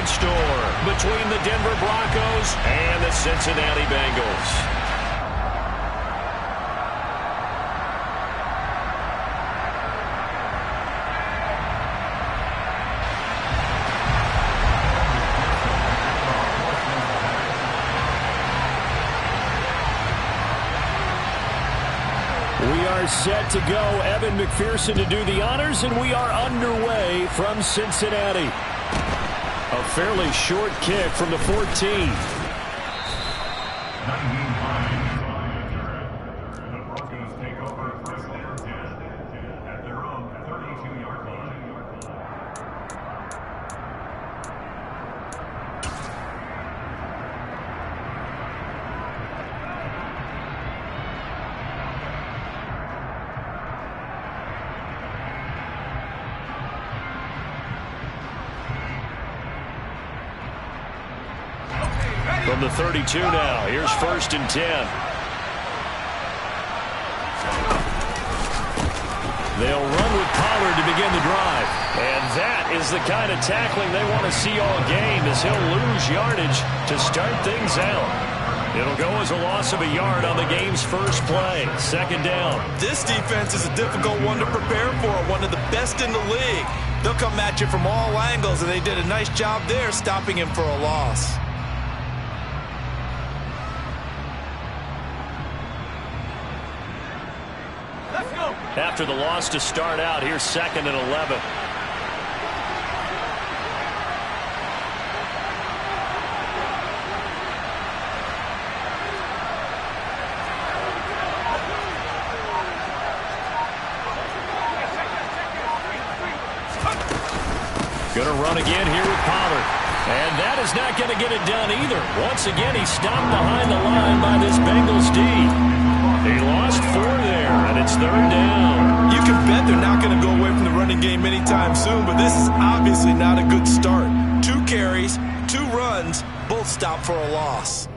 in store between the Denver Broncos and the Cincinnati Bengals. We are set to go. Evan McPherson to do the honors, and we are underway from Cincinnati. A fairly short kick from the 14. The Broncos take over first and 10 at their own 32-yard line. From the 32 now, here's first and 10. They'll run with Pollard to begin the drive. And that is the kind of tackling they want to see all game, as he'll lose yardage to start things out. It'll go as a loss of a yard on the game's first play. Second down. This defense is a difficult one to prepare for, one of the best in the league. They'll come at you from all angles, and they did a nice job there stopping him for a loss. After the loss to start out, here's second and 11. Going to run again here with Pollard. And that is not going to get it done either. Once again, he's stopped behind the line by this Bengals D. He lost 4 there, and it's third down. You can bet they're not going to go away from the running game anytime soon, but this is obviously not a good start. 2 carries, 2 runs, both stopped for a loss.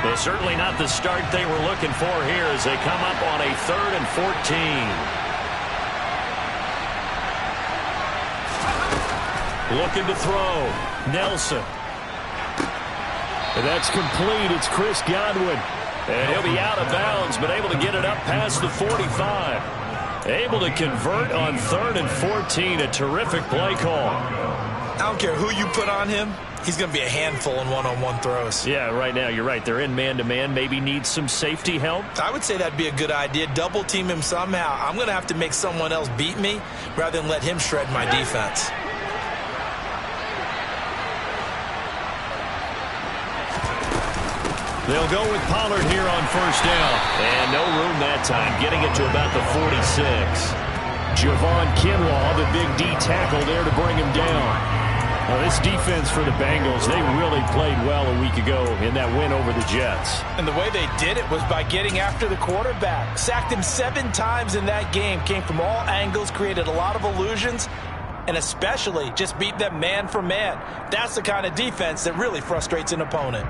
Well, certainly not the start they were looking for here as they come up on a 3rd and 14. Looking to throw. Nelson. And that's complete. It's Chris Godwin. And he'll be out of bounds, but able to get it up past the 45. Able to convert on 3rd and 14. A terrific play call. I don't care who you put on him. He's going to be a handful in one-on-one throws. Yeah, right now, you're right. They're in man-to-man. Maybe needs some safety help. I would say that'd be a good idea. Double team him somehow. I'm going to have to make someone else beat me rather than let him shred my defense. They'll go with Pollard here on first down. And no room that time, getting it to about the 46. Javon Kinlaw, the big D tackle there to bring him down. Now, this defense for the Bengals, they really played well a week ago in that win over the Jets. And the way they did it was by getting after the quarterback. Sacked him 7 times in that game. Came from all angles, created a lot of illusions, and especially just beat them man for man. That's the kind of defense that really frustrates an opponent.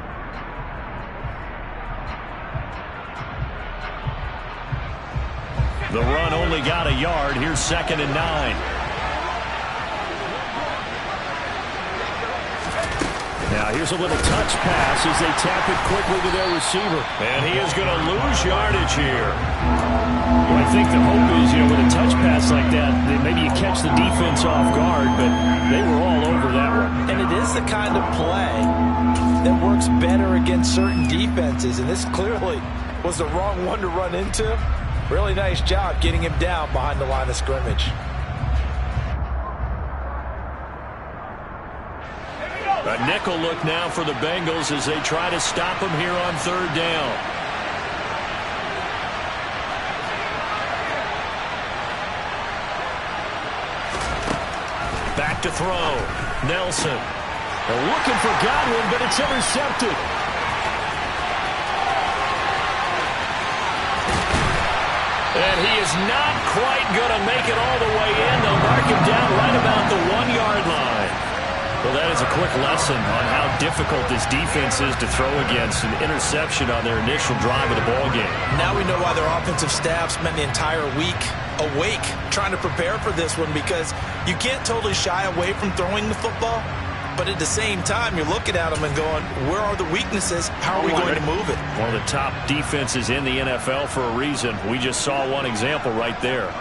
The run only got a yard. Here's second and 9. Now here's a little touch pass as they tap it quickly to their receiver. And he is going to lose yardage here. Well, I think the hope is, with a touch pass like that, maybe you catch the defense off guard, but they were all over that one. And it is the kind of play that works better against certain defenses, and this clearly was the wrong one to run into. Really nice job getting him down behind the line of scrimmage. A nickel look now for the Bengals as they try to stop him here on third down. Back to throw. Nelson. They're looking for Godwin, but it's intercepted. And he is not quite going to make it all the way in. They'll mark him down right about the 1-yard line. Well, that is a quick lesson on how difficult this defense is to throw against. An interception on their initial drive of the ball game. Now we know why their offensive staff spent the entire week awake trying to prepare for this one, because you can't totally shy away from throwing the football, but at the same time, you're looking at them and going, where are the weaknesses? How are we going to move it? One of the top defenses in the NFL for a reason. We just saw one example right there.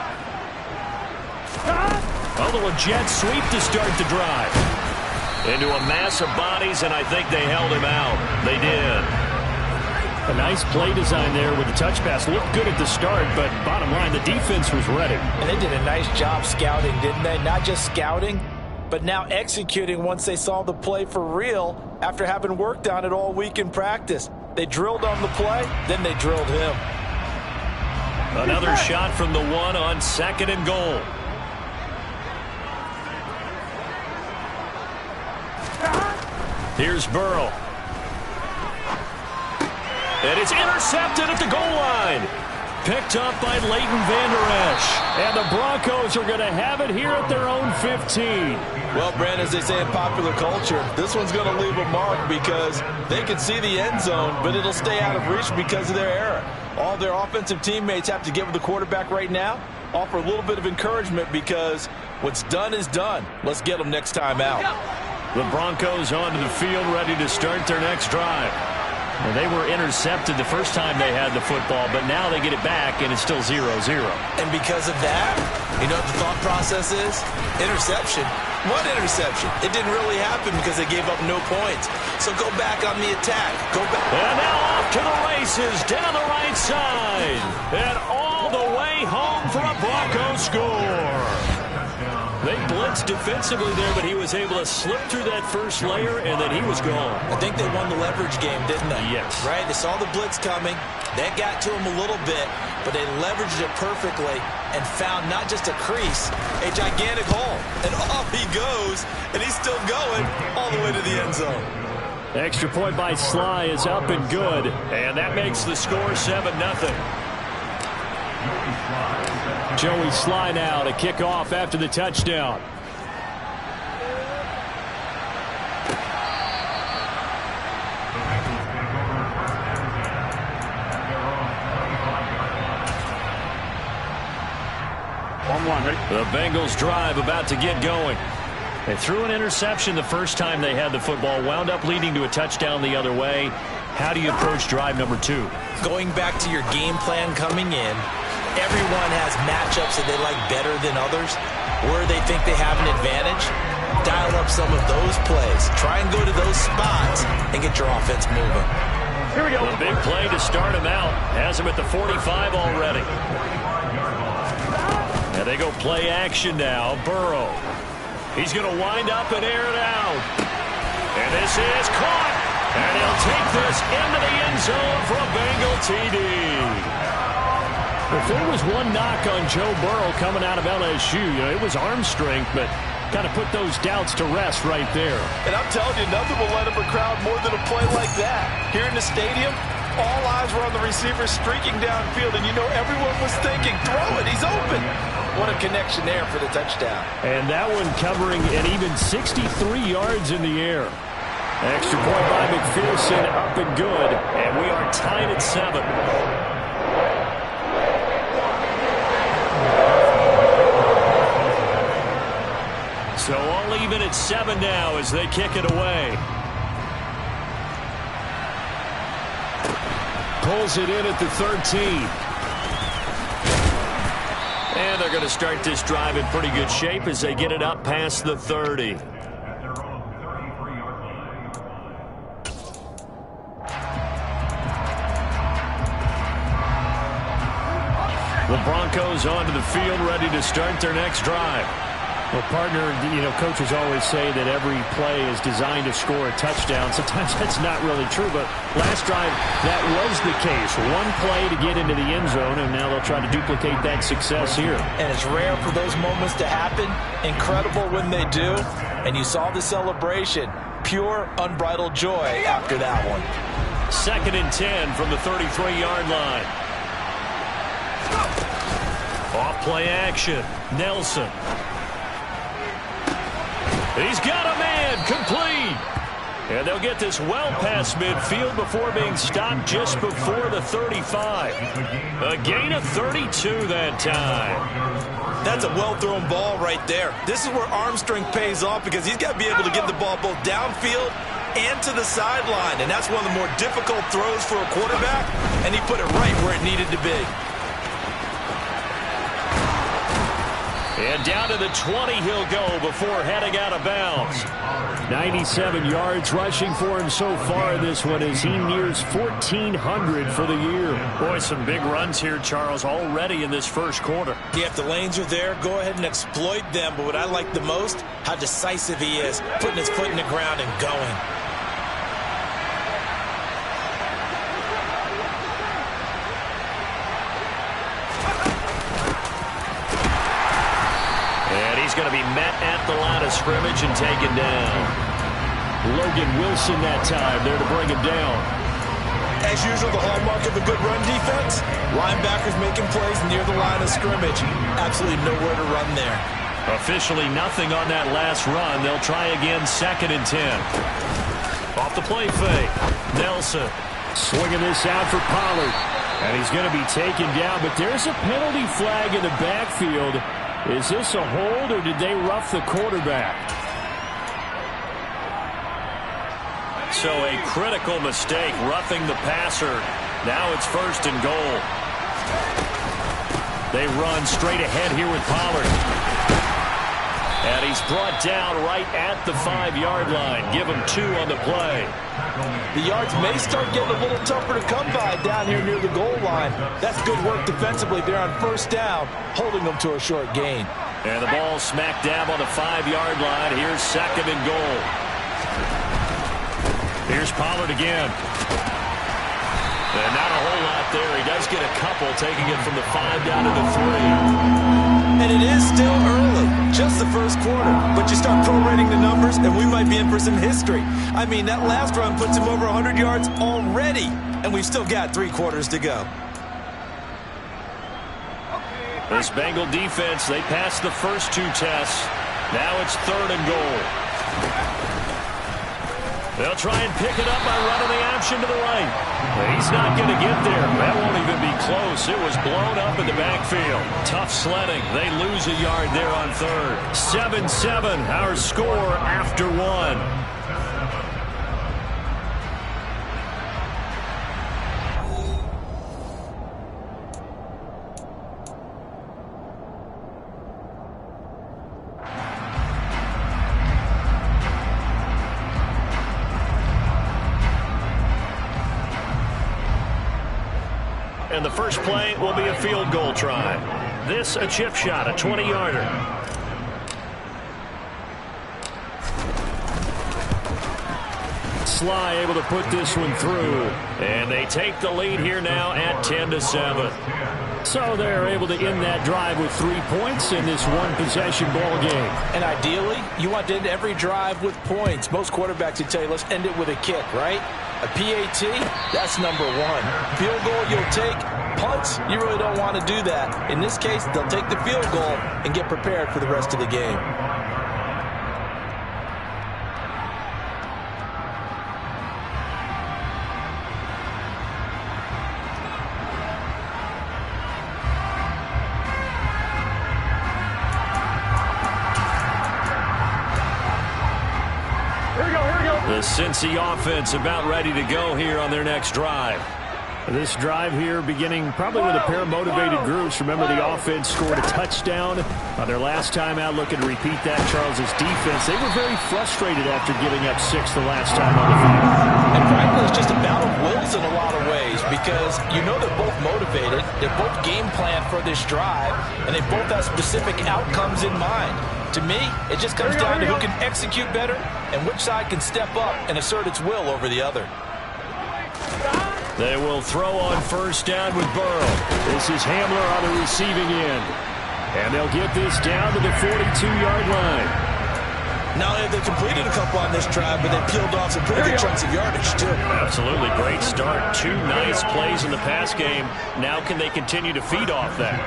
A little jet sweep to start the drive. Into a mass of bodies, and I think they held him out. They did. A nice play design there with the touch pass. Looked good at the start, but bottom line, the defense was ready. And they did a nice job scouting, didn't they? Not just scouting, but now executing once they saw the play for real after having worked on it all week in practice. They drilled on the play, then they drilled him. Another shot from the one on 2nd and goal. Here's Burrow. And it's intercepted at the goal line. Picked up by Leighton Vander Esch. And the Broncos are going to have it here at their own 15. Well, Brand, as they say in popular culture, this one's going to leave a mark because they can see the end zone, but it'll stay out of reach because of their error. All their offensive teammates have to give the quarterback right now, offer a little bit of encouragement, because what's done is done. Let's get them next time out. The Broncos onto the field, ready to start their next drive. Well, they were intercepted the first time they had the football, but now they get it back, and it's still 0-0. And because of that, you know what the thought process is? Interception. What interception? It didn't really happen because they gave up no points. So go back on the attack. Go back. And now off to the races, down the right side. And all the way home for a Broncos score. They blitzed defensively there, but he was able to slip through that first layer, and then he was gone. I think they won the leverage game, didn't they? Yes. Right? They saw the blitz coming. That got to him a little bit, but they leveraged it perfectly and found not just a crease, a gigantic hole. And off he goes, and he's still going all the way to the end zone. Extra point by Sly is up and good, and that makes the score 7-0. Joey Sly now to kick off after the touchdown. The Bengals drive about to get going. They threw an interception the first time they had the football, wound up leading to a touchdown the other way. How do you approach drive number 2? Going back to your game plan coming in, everyone has matchups that they like better than others, where they think they have an advantage. Dial up some of those plays. Try and go to those spots and get your offense moving. Here we go. A big play to start him out. Has him at the 45 already. And they go play action now. Burrow. He's going to wind up and air it out. And this is caught. And he'll take this into the end zone for a Bengal TD. If there was one knock on Joe Burrow coming out of LSU, it was arm strength, but kind of put those doubts to rest right there. And I'm telling you, nothing will let up a crowd more than a play like that. Here in the stadium, all eyes were on the receiver streaking downfield, and you know everyone was thinking, throw it, he's open. What a connection there for the touchdown. And that one covering an even 63 yards in the air. Extra point by McPherson, up and good, and we are tied at 7. So all even at 7 now as they kick it away. Pulls it in at the 13. And they're going to start this drive in pretty good shape as they get it up past the 30. At their own 33-yard line. The Broncos onto the field, ready to start their next drive. Well, partner, coaches always say that every play is designed to score a touchdown. Sometimes that's not really true, but last drive, that was the case. One play to get into the end zone, and now they'll try to duplicate that success here. And it's rare for those moments to happen. Incredible when they do. And you saw the celebration. Pure, unbridled joy after that one. 2nd and 10 from the 33-yard line. Off play action. Nelson. He's got a man, complete. And they'll get this well past midfield before being stopped just before the 35. A gain of 32 that time. That's a well-thrown ball right there. This is where arm strength pays off because he's got to be able to get the ball both downfield and to the sideline. And that's one of the more difficult throws for a quarterback, and he put it right where it needed to be. And down to the 20 he'll go before heading out of bounds. 97 yards rushing for him so far. This one as he nears 1,400 for the year. Boy, some big runs here, Charles, already in this first quarter. Yeah, if the lanes are there, go ahead and exploit them. But what I like the most, how decisive he is, putting his foot in the ground and going. He's going to be met at the line of scrimmage and taken down. Logan Wilson that time there to bring him down. As usual, the hallmark of a good run defense, linebackers making plays near the line of scrimmage. Absolutely nowhere to run there. Officially nothing on that last run. They'll try again, 2nd and 10. Off the play fake. Nelson swinging this out for Pollard. And he's going to be taken down, but there's a penalty flag in the backfield. Is this a hold, or did they rough the quarterback? So a critical mistake, roughing the passer. Now it's 1st and goal. They run straight ahead here with Pollard. And he's brought down right at the 5-yard line. Give him 2 on the play. The yards may start getting a little tougher to come by down here near the goal line. That's good work defensively there on 1st down, holding them to a short gain. And the ball smack dab on the 5-yard line. Here's 2nd and goal. Here's Pollard again. And not a whole lot there. He does get a couple, taking it from the 5 down to the 3. And it is still early, just the first quarter. But you start prorating the numbers, and we might be in for some history. I mean, that last run puts him over 100 yards already, and we've still got 3 quarters to go. This Bengal defense, they passed the first 2 tests. Now it's 3rd and goal. They'll try and pick it up by running the option to the right. He's not going to get there. That won't even be close. It was blown up in the backfield. Tough sledding. They lose a yard there on 3rd. 7-7, our score after 1. And the first play will be a field goal try. This a chip shot, a 20-yarder. Sly able to put this one through. And they take the lead here now at 10-7. So they're able to end that drive with 3 points in this one-possession ball game. And ideally, you want to end every drive with points. Most quarterbacks would tell you, let's end it with a kick, right? A PAT, that's number 1. Field goal you'll take. Punts, you really don't want to do that. In this case, they'll take the field goal and get prepared for the rest of the game. The Cincy offense about ready to go here on their next drive. This drive here beginning probably with a pair of motivated groups. Remember, the offense scored a touchdown on their last time out. Looking to repeat that. Charles's defense, they were very frustrated after giving up 6 the last time on the field. And frankly, it's just a battle of wills in a lot of ways because you know they're both motivated. They're both game planned for this drive, and they both have specific outcomes in mind. To me, it just comes down to who can execute better and which side can step up and assert its will over the other. They will throw on 1st down with Burrow. This is Hamler on the receiving end. And they'll get this down to the 42-yard line. Not only have they completed a couple on this drive, but they peeled off some pretty good chunks of yardage, too. Absolutely. Great start. 2 nice plays in the pass game. Now can they continue to feed off that?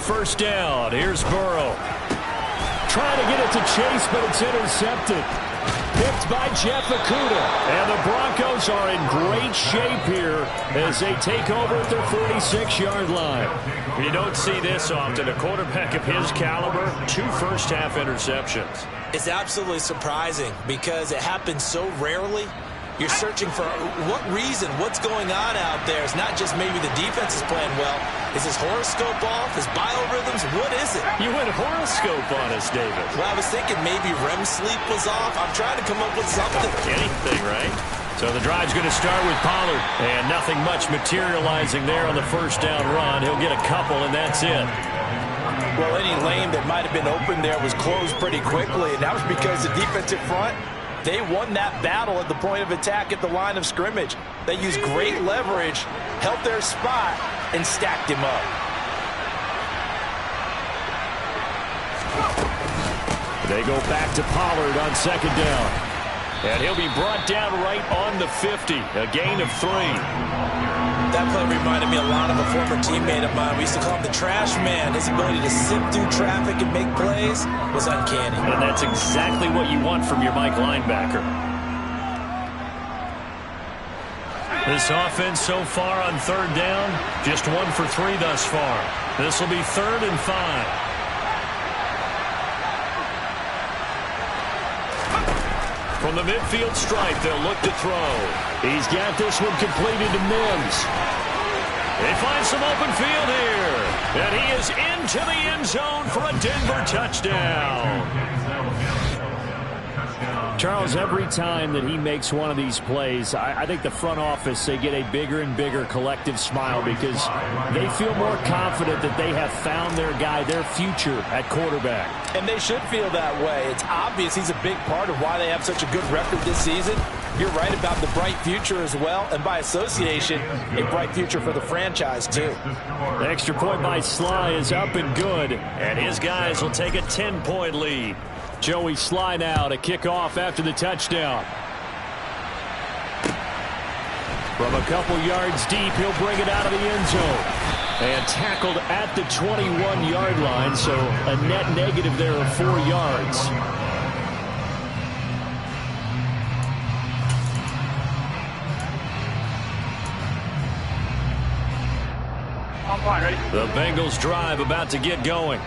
first down. Here's Burrow. Trying to get it to Chase, but it's intercepted. Picked by Jeff Okudah. And the Broncos are in great shape here as they take over at their 46-yard line. You don't see this often. A quarterback of his caliber, 2 first-half interceptions. It's absolutely surprising because it happens so rarely. You're searching for what reason, what's going on out there. It's not just maybe the defense is playing well. Is his horoscope off? His biorhythms? What is it? You went horoscope on us, David. Well, I was thinking maybe REM sleep was off. I'm trying to come up with something. Anything, right? So the drive's going to start with Pollard. And nothing much materializing there on the first down run. He'll get a couple, and that's it. Well, any lane that might have been open there was closed pretty quickly, and that was because the defensive front, they won that battle at the point of attack at the line of scrimmage. They used great leverage, held their spot, and stacked him up. They go back to Pollard on second down. And he'll be brought down right on the 50, a gain of 3. That play reminded me a lot of a former teammate of mine. We used to call him the trash man. His ability to sift through traffic and make plays was uncanny. And that's exactly what you want from your Mike linebacker. This offense so far on third down, just 1 for 3 thus far. This will be 3rd and 5. From the midfield stripe, they'll look to throw. He's got this one completed to Mims. They find some open field here. And he is into the end zone for a Denver touchdown. Charles, every time that he makes one of these plays, I think the front office, they get a bigger and bigger collective smile because they feel more confident that they have found their guy, their future at quarterback. And they should feel that way. It's obvious he's a big part of why they have such a good record this season. You're right about the bright future as well, and by association, a bright future for the franchise, too. The extra point by Sly is up and good, and his guys will take a 10-point lead. Joey Sly now to kick off after the touchdown. From a couple yards deep, he'll bring it out of the end zone. And tackled at the 21-yard line, so a net negative there of 4 yards. The Bengals drive about to get going.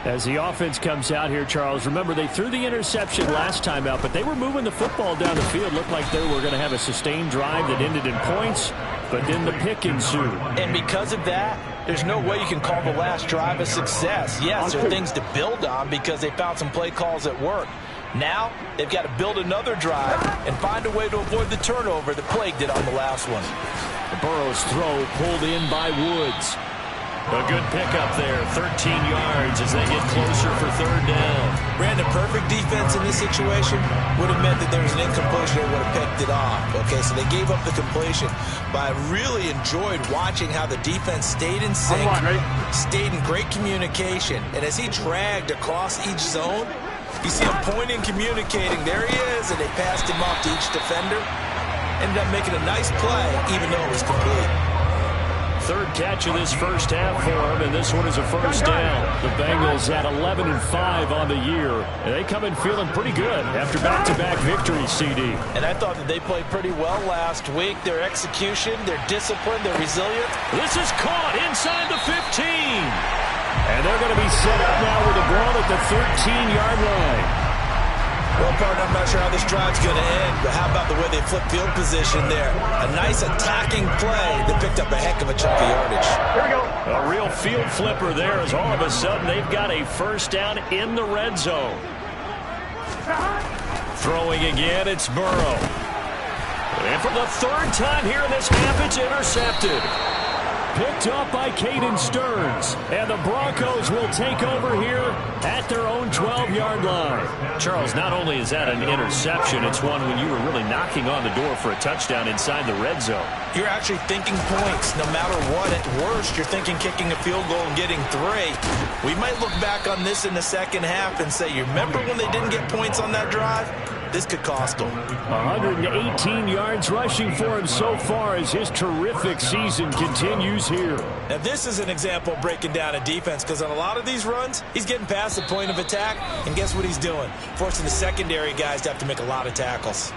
As the offense comes out here, Charles, remember they threw the interception last time out, but they were moving the football down the field. Looked like they were going to have a sustained drive that ended in points, but then the pick ensued. And because of that, there's no way you can call the last drive a success. Yes, there are things to build on because they found some play calls that work. Now, they've got to build another drive and find a way to avoid the turnover that plagued it on the last one. Burrow's throw pulled in by Woods. A good pickup there, 13 yards as they get closer for third down. Brandon, perfect defense in this situation would have meant that there was an incompletion. They would have picked it off. Okay, so they gave up the completion. But I really enjoyed watching how the defense stayed in sync, stayed in great communication. And as he dragged across each zone, you see him pointing, communicating. There he is, and they passed him off to each defender. Ended up making a nice play, even though it was complete. Third catch of this first half for him, and this one is a first down. The Bengals at 11-5 on the year, and they come in feeling pretty good after back-to-back victories, CD. And I thought that they played pretty well last week. Their execution, their discipline, their resilience. This is caught inside the 15. And they're going to be set up now with a ball at the 13-yard line. Well, partner, I'm not sure how this drive's going to end, but how about the way they flip field position there? A nice attacking play that picked up a heck of a chunk of yardage. Here we go. A real field flipper there as all of a sudden they've got a first down in the red zone. Throwing again, it's Burrow. And for the third time here in this half, it's intercepted. Picked up by Caden Stearns. And the Broncos will take over here at their own 12-yard line. Charles, not only is that an interception, it's one when you were really knocking on the door for a touchdown inside the red zone. You're actually thinking points. No matter what, at worst, you're thinking kicking a field goal and getting 3. We might look back on this in the second half and say, you remember when they didn't get points on that drive? this could cost him. 118 yards rushing for him so far as his terrific season continues here. Now, this is an example of breaking down a defense, because on a lot of these runs, he's getting past the point of attack, and guess what he's doing? Forcing the secondary guys to have to make a lot of tackles.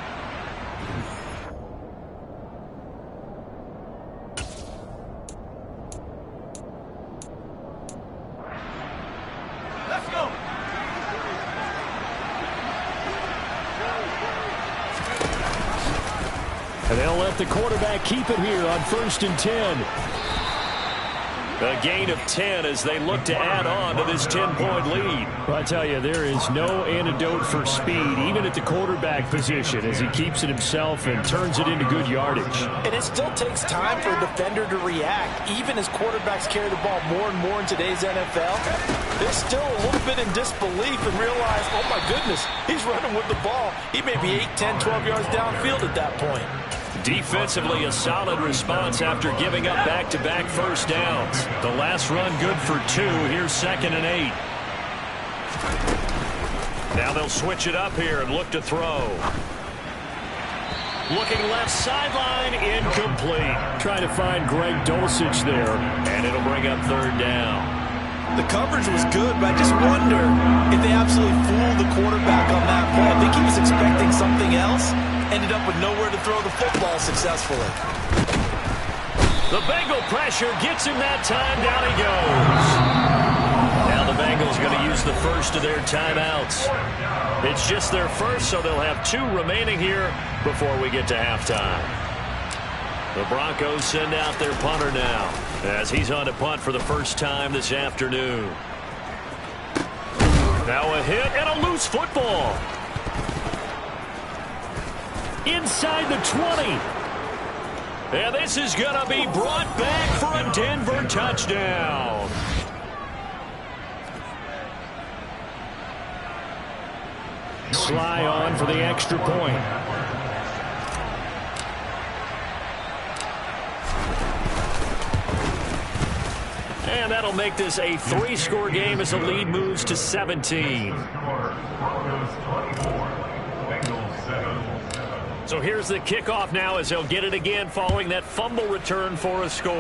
And they'll let the quarterback keep it here on 1st and 10. A gain of 10 as they look to add on to this 10-point lead. Well, I tell you, there is no antidote for speed, even at the quarterback position, as he keeps it himself and turns it into good yardage. And it still takes time for a defender to react, even as quarterbacks carry the ball more and more in today's NFL. They're still a little bit in disbelief and realize, oh my goodness, he's running with the ball. He may be 8, 10, 12 yards downfield at that point. Defensively, a solid response after giving up back-to-back first downs. The last run good for 2. Here's 2nd and 8. Now they'll switch it up here and look to throw. Looking left sideline, incomplete. Trying to find Greg Dulcich there, and it'll bring up 3rd down. The coverage was good, but I just wonder if they absolutely fooled the quarterback on that play. I think he was expecting something else. Ended up with nowhere to throw the football successfully. The Bengal pressure gets him that time. Down he goes. Now the Bengals going to use the first of their timeouts. It's just their first, so they'll have 2 remaining here before we get to halftime. The Broncos send out their punter now, as he's on to punt for the first time this afternoon. Now a hit and a loose football. Inside the 20. And this is going to be brought back for a Denver touchdown. Sly on for the extra point. And that'll make this a 3-score game as the lead moves to 17. So here's the kickoff now as they'll get it again following that fumble return for a score.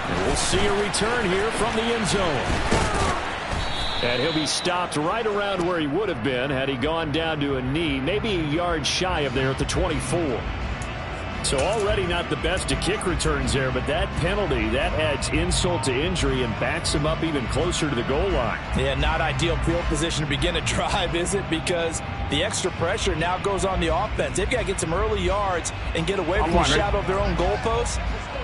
And we'll see a return here from the end zone. And he'll be stopped right around where he would have been had he gone down to a knee, maybe a yard shy of there at the 24. So already not the best of kick returns there, but that penalty, that adds insult to injury and backs him up even closer to the goal line. Yeah, not ideal field position to begin a drive, is it? Because the extra pressure now goes on the offense. They've got to get some early yards and get away from the shadow of their own goalposts.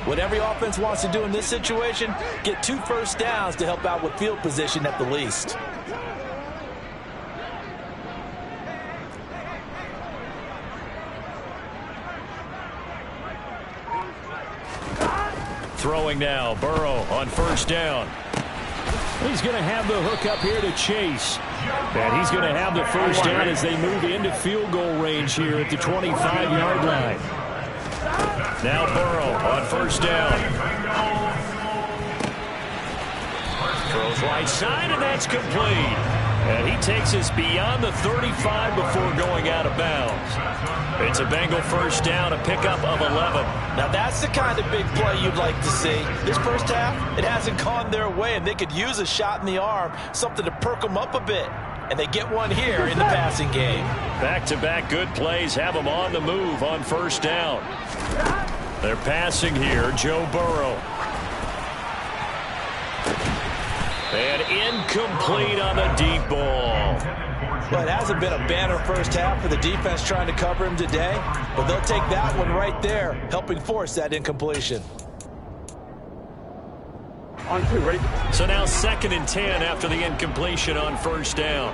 What every offense wants to do in this situation, get 2 first downs to help out with field position at the least. Throwing now, Burrow on first down. He's going to have the hook up here to Chase. And he's going to have the first down as they move into field goal range here at the 25-yard line. Now Burrow on first down. Throws right side, and that's complete. And he takes us beyond the 35 before going out of bounds. It's a Bengal first down, a pickup of 11. Now that's the kind of big play you'd like to see. This first half, it hasn't gone their way, and they could use a shot in the arm, something to perk them up a bit. And they get one here in the passing game. Back-to-back good plays have them on the move on first down. They're passing here, Joe Burrow. And incomplete on the deep ball. Well, it hasn't been a banner first half for the defense trying to cover him today, but they'll take that one right there, helping force that incompletion. On 2, ready? So now 2nd and 10 after the incompletion on first down.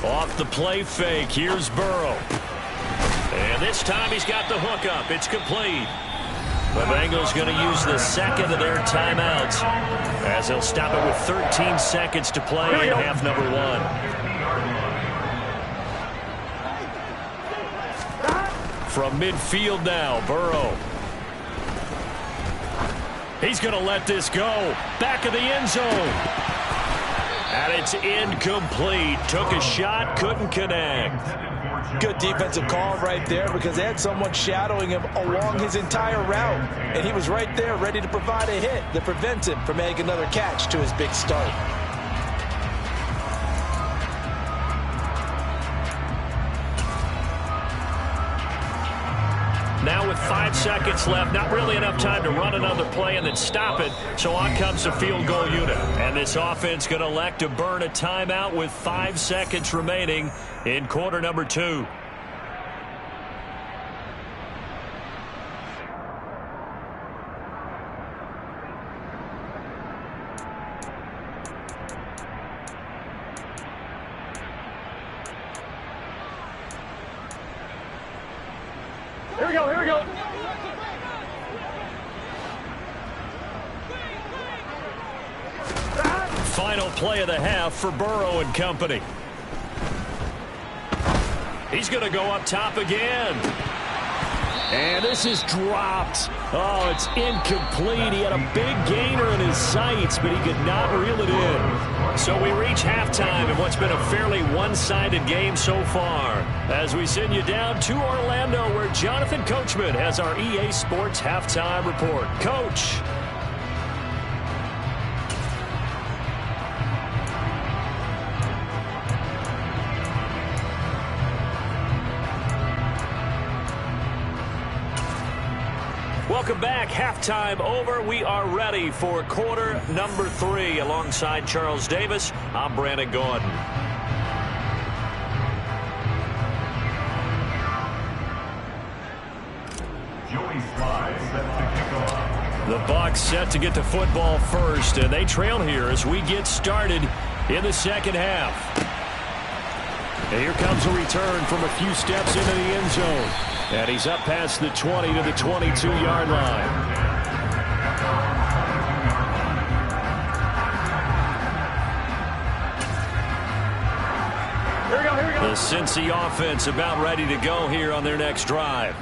Off the play fake, here's Burrow. And this time he's got the hook up. It's complete. The Bengals going to use the second of their timeouts as they'll stop it with 13 seconds to play in half number 1. From midfield now, Burrow. He's going to let this go. Back of the end zone. And it's incomplete. Took a shot, couldn't connect. Good defensive call right there because they had someone shadowing him along his entire route. And he was right there ready to provide a hit that prevents him from making another catch to his big start. Now with 5 seconds left, not really enough time to run another play and then stop it. So on comes the field goal unit. And this offense going to elect to burn a timeout with 5 seconds remaining in quarter number 2. Here we go, here we go. Final play of the half for Burrow and company. He's going to go up top again. And this is dropped. Oh, it's incomplete. He had a big gainer in his sights, but he could not reel it in. So we reach halftime in what's been a fairly one-sided game so far. As we send you down to Orlando, where Jonathan Coachman has our EA Sports Halftime Report. Coach. Welcome back. Halftime over. We are ready for quarter number 3. Alongside Charles Davis, I'm Brandon Gordon. Joey Sly set to kick off. The Bucs set to get the football first, and they trail here as we get started in the second half. And here comes a return from a few steps into the end zone. And he's up past the 20 to the 22-yard line. Here we go, here we go. The Cincy offense about ready to go here on their next drive.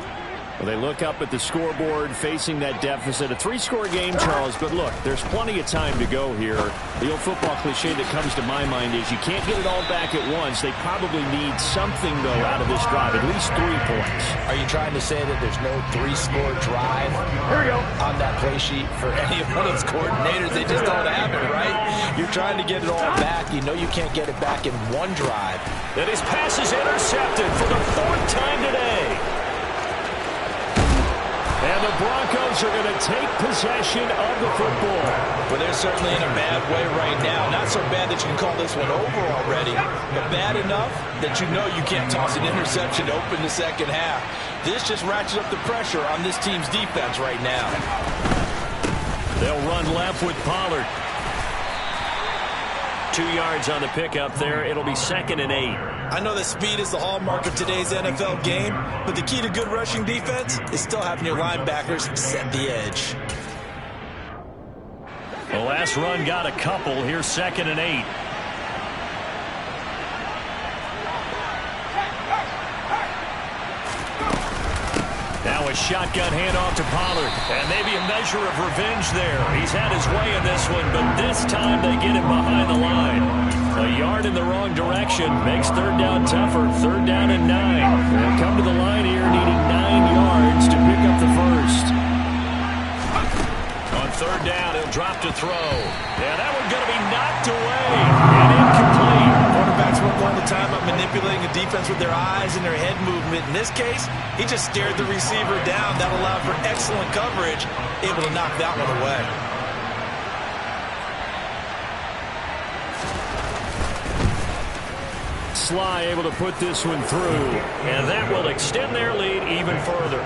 Well, they look up at the scoreboard facing that deficit. A 3-score game, Charles, but look, there's plenty of time to go here. The old football cliche that comes to my mind is you can't get it all back at once. They probably need something, though, out of this drive, at least 3 points. Are you trying to say that there's no 3-score drive Here we go. on that play sheet for any of one of those coordinators? They just don't have it, right? You're trying to get it all back. You know you can't get it back in one drive. And his pass is intercepted for the 4th time today. And the Broncos are going to take possession of the football. Well, they're certainly in a bad way right now. Not so bad that you can call this one over already, but bad enough that you know you can't toss an interception to open the second half. This just ratchets up the pressure on this team's defense right now. They'll run left with Pollard. 2 yards on the pickup there. It'll be 2nd and 8. I know that speed is the hallmark of today's NFL game, but the key to good rushing defense is still having your linebackers set the edge. The last run got a couple. Here's 2nd and 8. Now a shotgun handoff to Pollard. And maybe a measure of revenge there. He's had his way in this one, but this time they get him behind the line. A yard in the wrong direction makes 3rd down tougher. 3rd down and 9. They'll come to the line here needing 9 yards to pick up the first. On 3rd down, he'll drop to throw. And that one's going to be knocked away and incomplete. Quarterbacks work all the time on manipulating a defense with their eyes and their head movement. In this case, he just stared the receiver down. That allowed for excellent coverage, able to knock that one away. Sly able to put this one through, and that will extend their lead even further.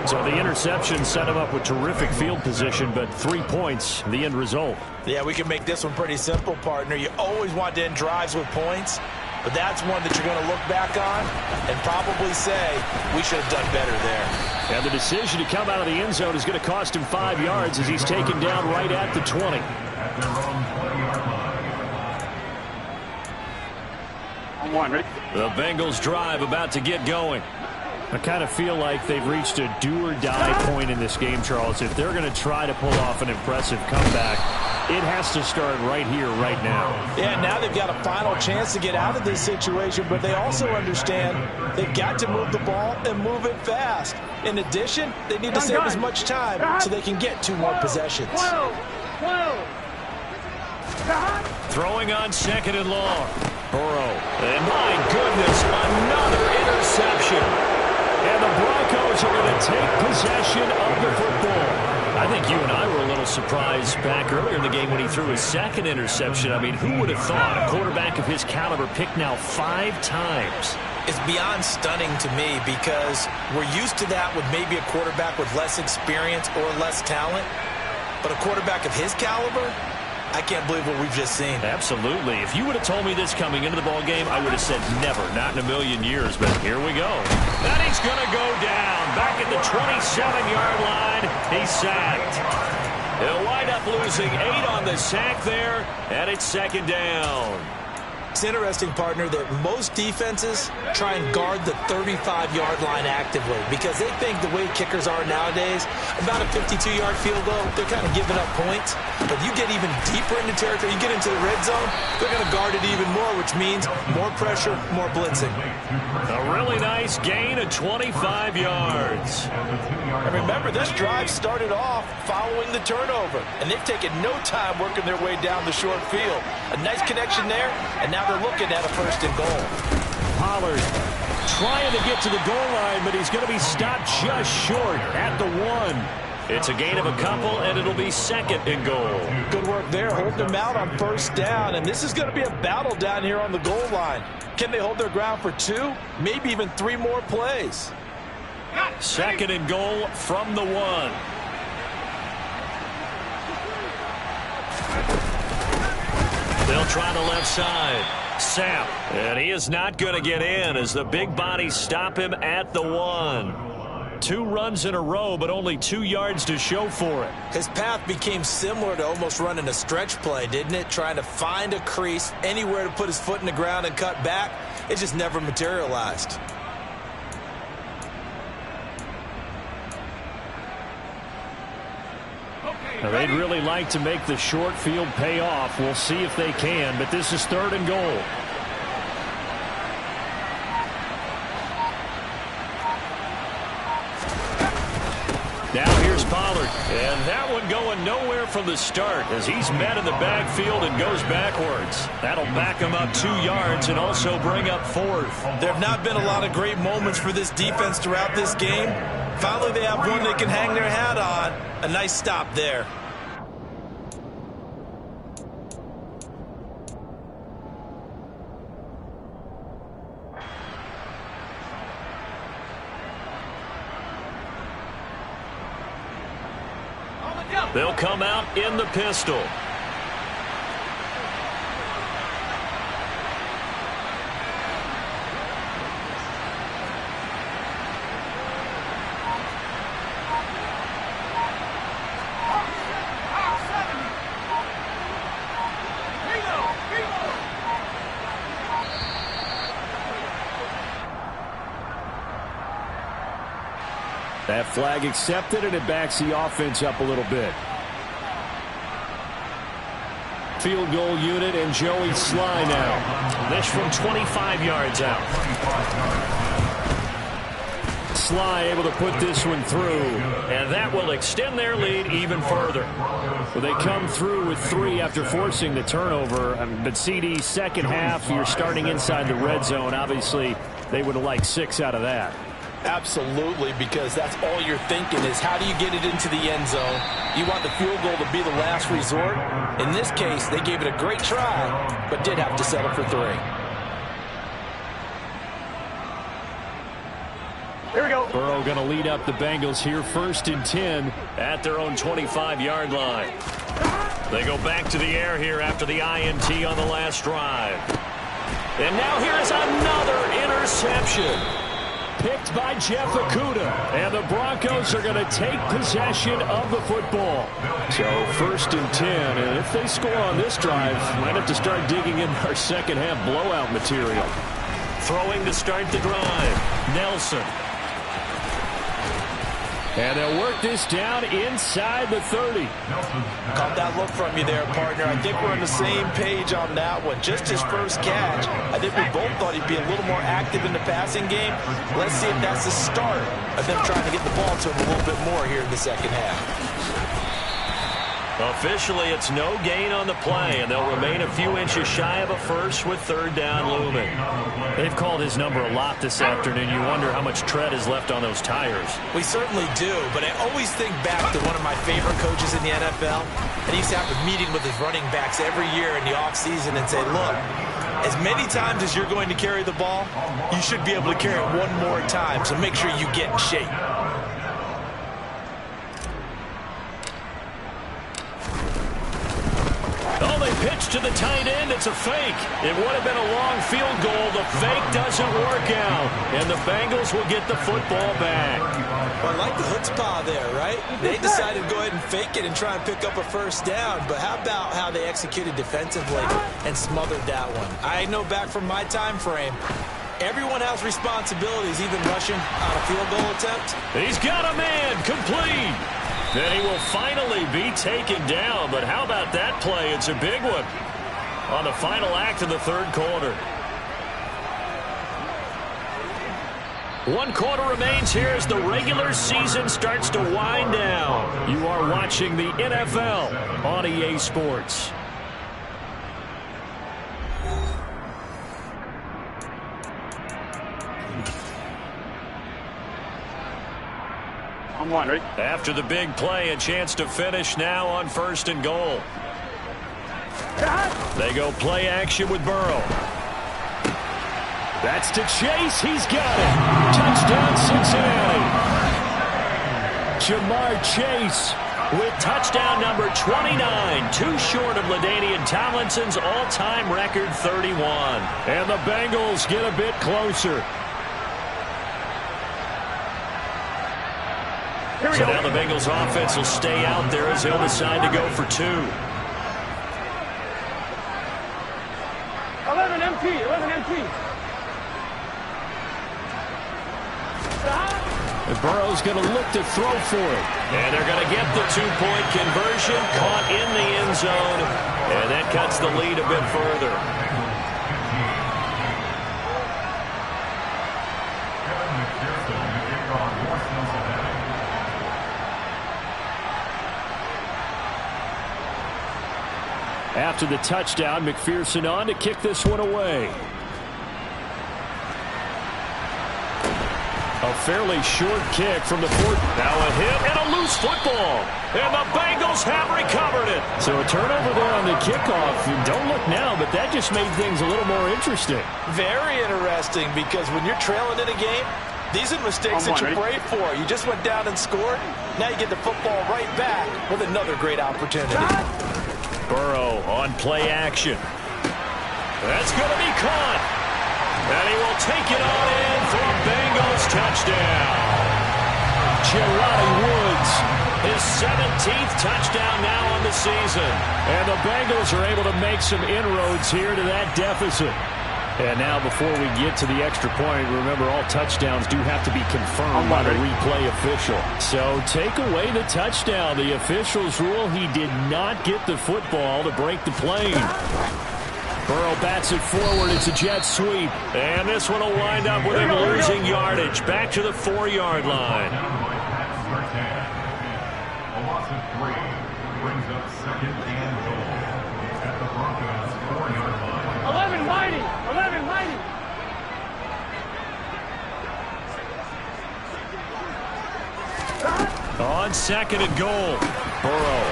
So the interception set him up with terrific field position, but 3 points, the end result. Yeah, we can make this one pretty simple, partner. You always want to end drives with points, but that's one that you're going to look back on and probably say, we should have done better there. And the decision to come out of the end zone is going to cost him 5 yards as he's taken down right at the 20. At their own 20-yard line. The Bengals drive about to get going. I kind of feel like they've reached a do-or-die point in this game, Charles. If they're going to try to pull off an impressive comeback, it has to start right here, right now. Yeah, now they've got a final chance to get out of this situation, but they also understand they've got to move the ball and move it fast. In addition, they need to save as much time so they can get 2 more possessions. Throwing on 2nd and long. Burrow. And my goodness, another interception. And the Broncos are going to take possession of the football. I think you and I were a little surprised back earlier in the game when he threw his 2nd interception. I mean, who would have thought a quarterback of his caliber picked now 5 times? It's beyond stunning to me because we're used to that with maybe a quarterback with less experience or less talent. But a quarterback of his caliber, I can't believe what we've just seen. Absolutely. If you would have told me this coming into the ball game, I would have said never, not in a million years. But here we go. And he's going to go down. Back at the 27-yard line, he's sacked. He'll wind up losing 8 on the sack there, and it's 2nd down. It's interesting, partner, that most defenses try and guard the 35-yard line actively because they think the way kickers are nowadays, about a 52-yard field goal, they're kind of giving up points. But you get even deeper into territory, you get into the red zone, they're going to guard it even more, which means more pressure, more blitzing. A really nice gain of 25 yards. And remember, this drive started off following the turnover, and they've taken no time working their way down the short field. A nice connection there, and now they're looking at a 1st and goal. Pollard trying to get to the goal line, but he's going to be stopped just short at the 1. It's a gain of a couple, and it'll be 2nd and goal. Good work there, holding them out on 1st down, and this is going to be a battle down here on the goal line. Can they hold their ground for 2, maybe even 3 more plays? 2nd and goal from the 1. They'll try the left side. Sapp, and he is not going to get in as the big bodies stop him at the 1. 2 runs in a row, but only 2 yards to show for it. His path became similar to almost running a stretch play, didn't it? Trying to find a crease, anywhere to put his foot in the ground and cut back. It just never materialized. Now, they'd really like to make the short field pay off. We'll see if they can, but this is 3rd and goal. Now here's Pollard. And that one going nowhere from the start as he's met in the backfield and goes backwards. That'll back him up 2 yards and also bring up 4th. There have not been a lot of great moments for this defense throughout this game. Finally, they have one they can hang their hat on. A nice stop there. They'll come out in the pistol. That flag accepted, and it backs the offense up a little bit. Field goal unit and Joey Sly now. This from 25 yards out. Sly able to put this one through. And that will extend their lead even further. Well, they come through with 3 after forcing the turnover. But CD, second half, you're starting inside the red zone. Obviously, they would have liked 6 out of that. Absolutely, because that's all you're thinking is how do you get it into the end zone? You want the field goal to be the last resort. In this case, they gave it a great try, but did have to settle for 3. Here we go. Burrow going to lead up the Bengals here, 1st and 10 at their own 25-yard line. They go back to the air here after the INT on the last drive. And now here is another interception. Picked by Jeff Okudah. And the Broncos are going to take possession of the football. So 1st and 10. And if they score on this drive, might have to start digging in our second half blowout material. Throwing to start the drive. Nelson. And they'll work this down inside the 30. Caught that look from you there, partner. I think we're on the same page on that one. Just his first catch. I think we both thought he'd be a little more active in the passing game. Let's see if that's the start of them trying to get the ball to him a little bit more here in the second half. Officially, it's no gain on the play, and they'll remain a few inches shy of a first with third down looming. They've called his number a lot this afternoon. You wonder how much tread is left on those tires. We certainly do, but I always think back to one of my favorite coaches in the NFL, and he used to have a meeting with his running backs every year in the offseason and say, look, as many times as you're going to carry the ball, you should be able to carry it one more time, so make sure you get in shape. Oh, they pitch to the tight end. It's a fake. It would have been a long field goal. The fake doesn't work out, and the Bengals will get the football back. Well, I like the chutzpah there, right? They decided to go ahead and fake it and try and pick up a first down, but how about how they executed defensively and smothered that one? I know back from my time frame, everyone has responsibilities, even rushing on a field goal attempt. He's got a man, complete. Then he will finally be taken down, but how about that play? It's a big one on the final act of the third quarter. 1 quarter remains here as the regular season starts to wind down. You are watching the NFL on EA Sports. I'm one, ready? After the big play, a chance to finish now on 1st and goal. They go play action with Burrow. That's to Chase. He's got it. Touchdown, Cincinnati. Jamar Chase with touchdown number 29. Too short of LaDainian Tomlinson's all-time record 31. And the Bengals get a bit closer. So now the Bengals offense will stay out there as he'll decide to go for 2. 11 MT. And Burrow's going to look to throw for it. And they're going to get the 2-point conversion, caught in the end zone, and that cuts the lead a bit further. After the touchdown, McPherson on to kick this one away. A fairly short kick from the 4. Now a hit and a loose football. And the Bengals have recovered it. So a turnover there on the kickoff. Don't look now, but that just made things a little more interesting. Very interesting, because when you're trailing in a game, these are mistakes that you pray for. You just went down and scored. Now you get the football right back with another great opportunity. Burrow on play action. That's going to be caught. And he will take it on in for a Bengals touchdown. Jelani Woods. His 17th touchdown now on the season. And the Bengals are able to make some inroads here to that deficit. And now before we get to the extra point, remember all touchdowns do have to be confirmed by the replay official. So take away the touchdown. The officials rule he did not get the football to break the plane. Burrow bats it forward. It's a jet sweep. And this one will wind up with him losing yardage. Back to the 4-yard line. A loss of 3 brings up 2nd and goal at the Broncos 4-yard line. 11 mighty. On 2nd and goal. Burrow.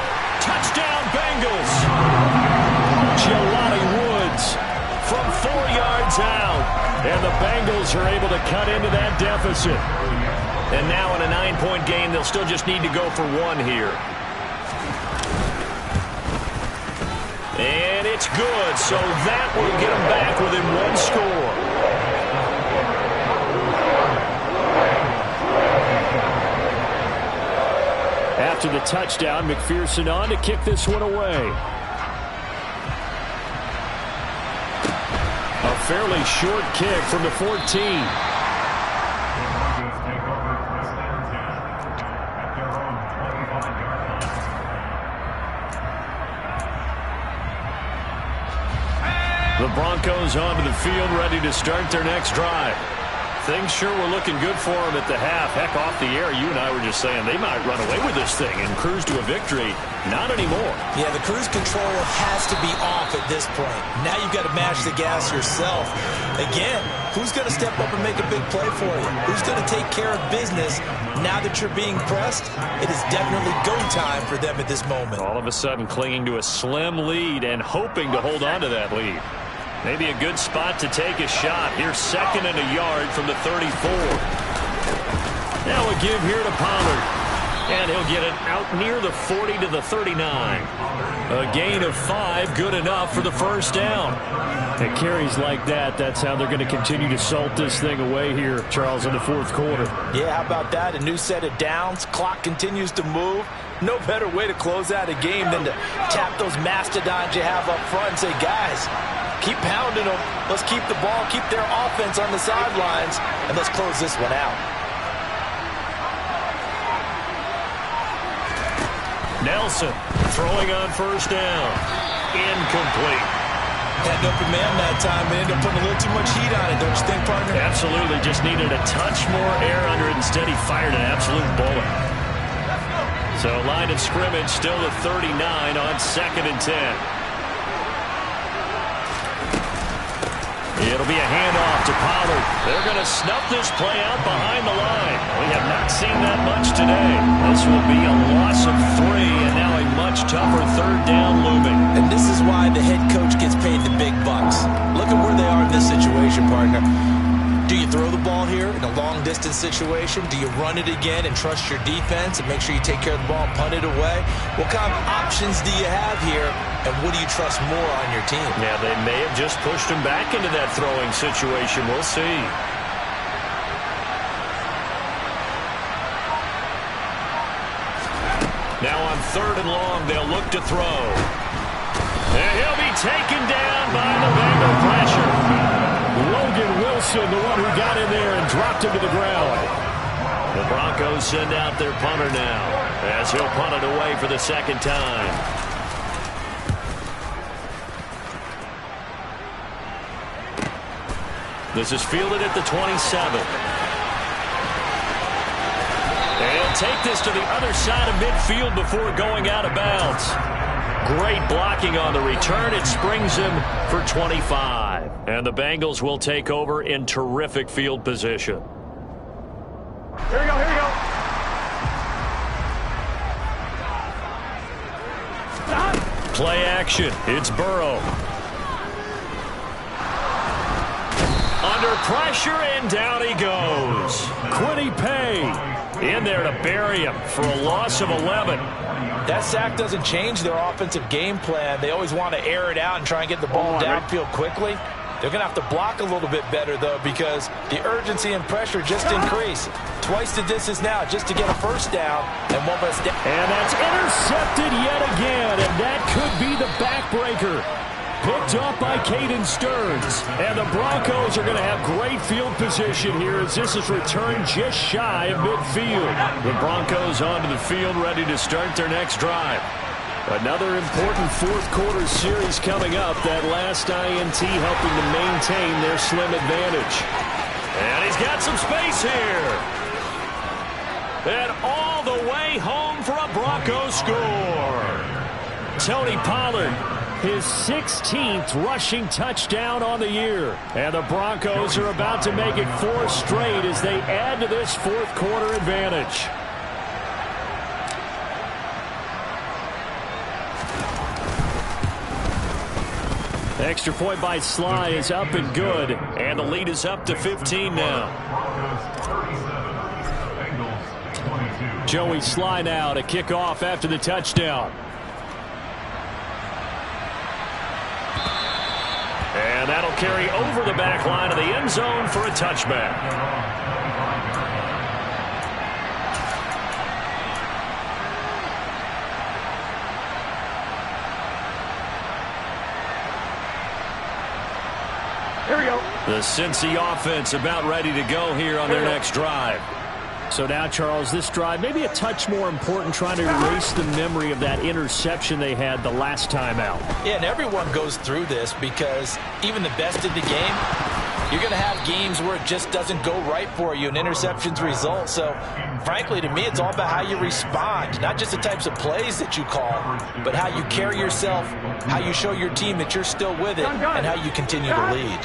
Touchdown Bengals. Jelani Woods from 4 yards out. And the Bengals are able to cut into that deficit. And now in a 9-point game, they'll still just need to go for 1 here. And it's good, so that will get them back within 1 score. After the touchdown, McPherson on to kick this one away. A fairly short kick from the 14. Broncos onto the field, ready to start their next drive. Things sure were looking good for them at the half. Heck, off the air, you and I were just saying they might run away with this thing and cruise to a victory. Not anymore. Yeah, the cruise control has to be off at this point. Now you've got to mash the gas yourself. Again, who's going to step up and make a big play for you? Who's going to take care of business now that you're being pressed? It is definitely go time for them at this moment. All of a sudden clinging to a slim lead and hoping to hold on to that lead. Maybe a good spot to take a shot. Here's 2nd and a yard from the 34. Now a give here to Pollard. And he'll get it out near the 40 to the 39. A gain of 5, good enough for the first down. At carries like that, that's how they're going to continue to salt this thing away here, Charles, in the fourth quarter. Yeah, how about that? A new set of downs. Clock continues to move. No better way to close out a game than to tap those mastodons you have up front and say, guys, keep pounding them. Let's keep the ball, keep their offense on the sidelines, and let's close this one out. Nelson throwing on first down. Incomplete. Had an open man that time. They ended up putting a little too much heat on it, don't you think, partner? Absolutely. Just needed a touch more air under it. Instead, he fired an absolute bullet. So line of scrimmage still at 39 on 2nd and 10. It'll be a handoff to Pollard. They're going to snuff this play out behind the line. We have not seen that much today. This will be a loss of 3, and now a much tougher 3rd down looming. And this is why the head coach gets paid the big bucks. Look at where they are in this situation, partner. Do you throw the ball here in a long-distance situation? Do you run it again and trust your defense and make sure you take care of the ball and punt it away? What kind of options do you have here, and what do you trust more on your team? Yeah, they may have just pushed him back into that throwing situation. We'll see. Now on 3rd and long, they'll look to throw. And he'll be taken down by the Bengal pressure. Logan Wilson, the one who got in there and dropped him to the ground. The Broncos send out their punter now as he'll punt it away for the 2nd time. This is fielded at the 27. And he'll take this to the other side of midfield before going out of bounds. Great blocking on the return. It springs him for 25. And the Bengals will take over in terrific field position. Here we go, here we go. Play action. It's Burrow. Under pressure, and down he goes. Quiddy Pay In there to bury him for a loss of 11. That sack doesn't change their offensive game plan. They always want to air it out and try and get the ball downfield quickly. They're going to have to block a little bit better, though, because the urgency and pressure just increase. Twice the distance now just to get a first down and one less down. And that's intercepted yet again, and that could be the backbreaker. Picked up by Caden Stearns. And the Broncos are going to have great field position here as this is returned just shy of midfield. The Broncos onto the field ready to start their next drive. Another important fourth quarter series coming up. That last INT helping to maintain their slim advantage. And he's got some space here. And all the way home for a Broncos score. Tony Pollard, his 16th rushing touchdown on the year. And the Broncos are about to make it 4 straight as they add to this fourth quarter advantage. Extra point by Sly is up and good. And the lead is up to 15 now. Joey Sly now to kick off after the touchdown. And that'll carry over the back line of the end zone for a touchback. Here we go. The Cincy offense about ready to go here on their next drive. So now, Charles, this drive maybe a touch more important, trying to erase the memory of that interception they had the last time out. Yeah, and everyone goes through this because even the best in the game, you're going to have games where it just doesn't go right for you and interceptions result. So, frankly, to me, it's all about how you respond, not just the types of plays that you call, but how you carry yourself, how you show your team that you're still with it, and how you continue to lead.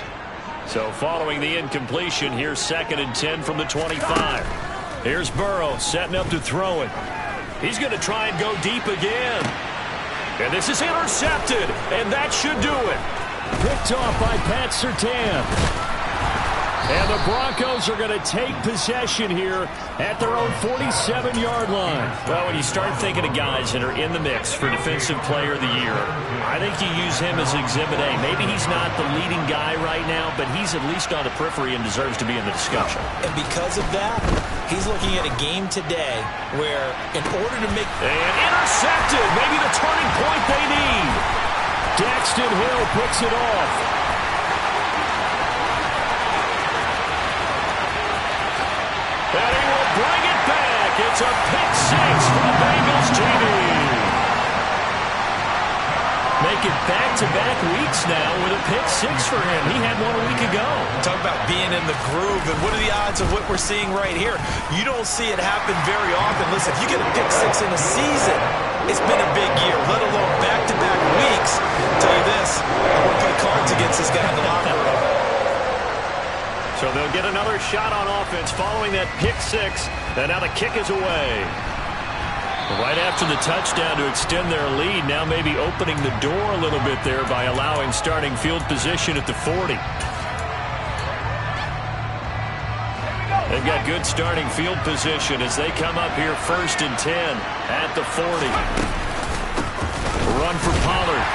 So following the incompletion, here's 2nd and 10 from the 25. Here's Burrow setting up to throw it. He's going to try and go deep again. And this is intercepted, and that should do it. Picked off by Pat Surtain. And the Broncos are going to take possession here at their own 47-yard line. Well, when you start thinking of guys that are in the mix for Defensive Player of the Year, I think you use him as Exhibit A. Maybe he's not the leading guy right now, but he's at least on the periphery and deserves to be in the discussion. And because of that, he's looking at a game today where in order to make... And intercepted! Maybe the turning point they need. Daxton Hill picks it off. And he will bring it back. It's a pick six for the Bengals TD. Make it back-to-back weeks now with a pick six for him. He had one a week ago. Talk about being in the groove, and what are the odds of what we're seeing right here? You don't see it happen very often. Listen, if you get a pick six in a season, it's been a big year, let alone back-to-back weeks. I'll tell you this, I want to play cards against this guy in the locker room. So they'll get another shot on offense following that pick six. And now the kick is away. Right after the touchdown to extend their lead, now maybe opening the door a little bit there by allowing starting field position at the 40. They've got good starting field position as they come up here 1st and 10 at the 40. Run for Pollard.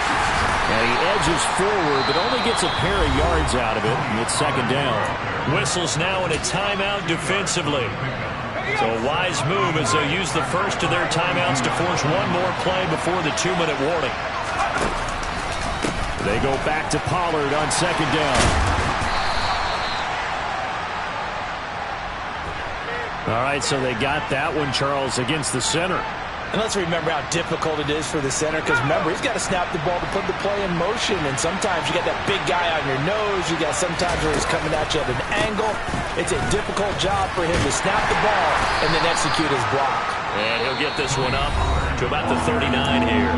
And he edges forward, but only gets a pair of yards out of it, and it's 2nd down. Whistles now in a timeout defensively. So a wise move as they'll use the first of their timeouts to force one more play before the 2-minute warning. They go back to Pollard on 2nd down. All right, so they got that one, Charles, against the center. And let's remember how difficult it is for the center, because remember, he's got to snap the ball to put the play in motion, and sometimes you got that big guy on your nose. You got sometimes where he's coming at you at an angle. It's a difficult job for him to snap the ball and then execute his block. And he'll get this one up to about the 39 here.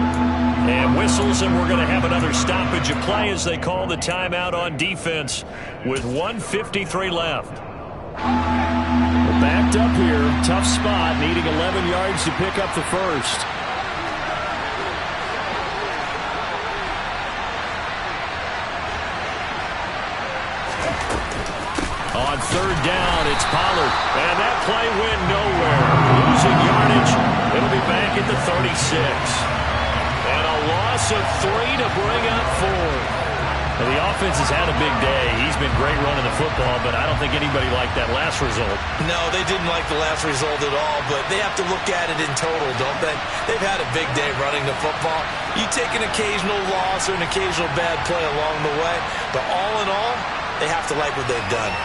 And whistles, and we're going to have another stoppage of play as they call the timeout on defense with 1:53 left. We're backed up here. Tough spot, needing 11 yards to pick up the first. On 3rd down, it's Pollard. And that play went nowhere. Losing yardage. It'll be back at the 36. And a loss of 3 to bring up 4. Well, the offense has had a big day. He's been great running the football, but I don't think anybody liked that last result. No, they didn't like the last result at all, but they have to look at it in total, don't they? They've had a big day running the football. You take an occasional loss or an occasional bad play along the way, but all in all, they have to like what they've done.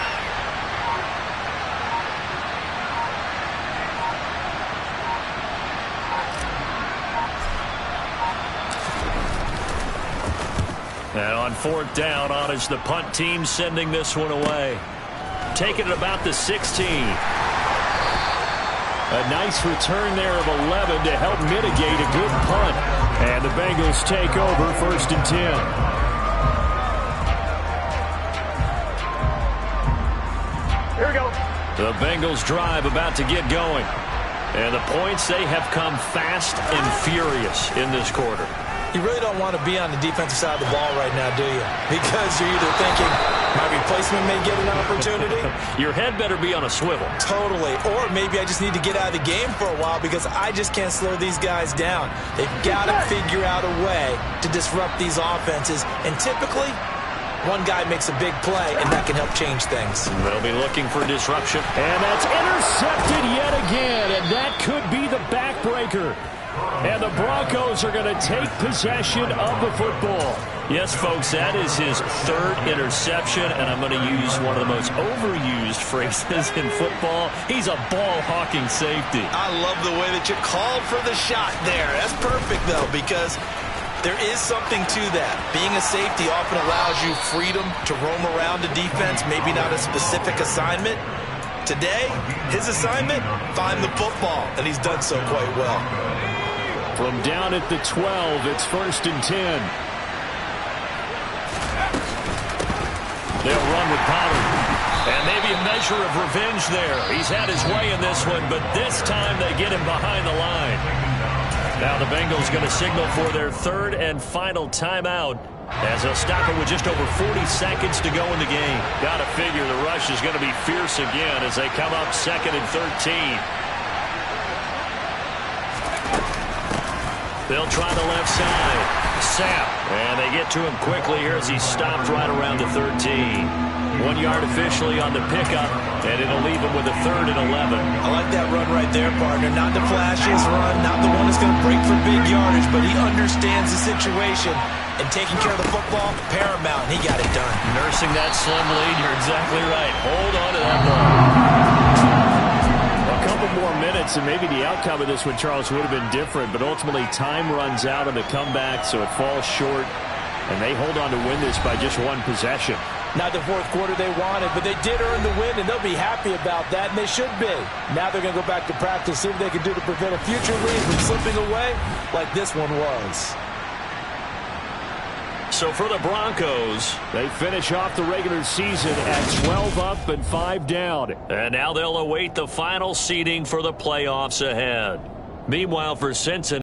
And on 4th down, on is the punt team sending this one away. Taking it about the 16. A nice return there of 11 to help mitigate a good punt. And the Bengals take over 1st and 10. Here we go. The Bengals drive about to get going. And the points, they have come fast and furious in this quarter. You really don't want to be on the defensive side of the ball right now, do you? Because you're either thinking, my replacement may get an opportunity. Your head better be on a swivel. Totally. Or maybe I just need to get out of the game for a while because I just can't slow these guys down. They've got to figure out a way to disrupt these offenses. And typically, one guy makes a big play, and that can help change things. They'll be looking for disruption. And that's intercepted yet again, and that That could be the backbreaker. And the Broncos are going to take possession of the football. Yes, folks, that is his third interception, and I'm going to use one of the most overused phrases in football. He's a ball-hawking safety. I love the way that you called for the shot there. That's perfect, though, because there is something to that. Being a safety often allows you freedom to roam around the defense, maybe not a specific assignment. Today, his assignment, find the football, and he's done so quite well. From down at the 12, it's 1st and 10. They'll run with Pollard. And maybe a measure of revenge there. He's had his way in this one, but this time they get him behind the line. Now the Bengals going to signal for their third and final timeout as they'll stop it with just over 40 seconds to go in the game. Got to figure the rush is going to be fierce again as they come up 2nd and 13. They'll try the left side. Sapp. And they get to him quickly here as he stopped right around the 13. 1 yard officially on the pickup, and it'll leave him with a 3rd and 11. I like that run right there, partner. Not the flashiest run, not the one that's going to break for big yardage, but he understands the situation. And taking care of the football, paramount. He got it done. Nursing that slim lead, you're exactly right. Hold on to that ball. A couple more minutes, and maybe the outcome of this one, Charles, would have been different. But ultimately, time runs out on the comeback, so it falls short. And they hold on to win this by just one possession. Not the fourth quarter they wanted, but they did earn the win, and they'll be happy about that, and they should be. Now they're going to go back to practice, see what they can do to prevent a future lead from slipping away like this one was. So for the Broncos, they finish off the regular season at 12 up and 5 down. And now they'll await the final seeding for the playoffs ahead. Meanwhile, for Cincinnati,